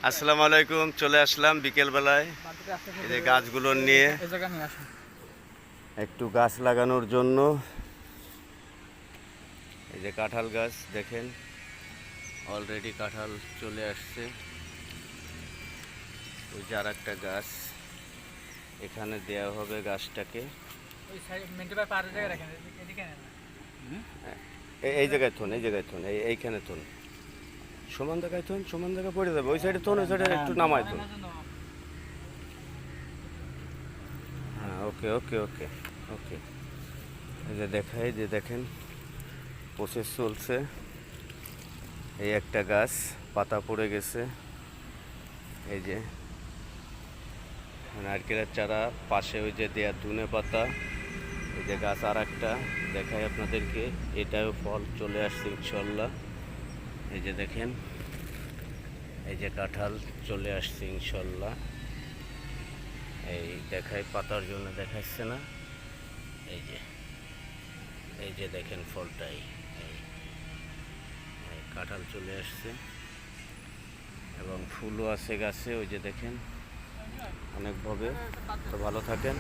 আসসালামু আলাইকুম। চলে আসলাম বিকেলবেলায় এই যে গাছগুলো নিয়ে একটু গাছ লাগানোর জন্য। এই যে কাঁঠাল গাছ দেখেন, অলরেডি কাঁঠাল চলে আসছে। ওই যে আর একটা গাছ এখানে দেওয়া হবে গাছটাকে। এই জায়গায় থন, এই জায়গায় থন, এইখানে থন, সমান জায়গায় থন, সমান জায়গায় পড়ে যাবে। ওই সাইডে থন, ওই সাইডে একটু নামায় থন। হ্যাঁ, ওকে ওকে ওকে ওকে। এই যে দেখাই, যে দেখেন প্রসেস চলছে। এই একটা গাছ পাতা পড়ে গেছে, এই যে নারকেলের চারা পাশে, ওই যে দেয়া ধনে পাতা। এই যে গাছ আর একটা দেখাই আপনাদেরকে, এটাও ফল চলে আসছে ইনশাল্লাহ। এই যে দেখেন, এই যে কাঁঠাল চলে আসছে ইনশাল্লাহ। এই দেখাই, পাতার জন্য দেখাচ্ছে না। এই যে, এই যে দেখেন ফলটাই, এই কাঁঠাল চলে আসছে এবং ফুলও আছে গাছে। ওই যে দেখেন অনেকভাবে। তো ভালো থাকেন।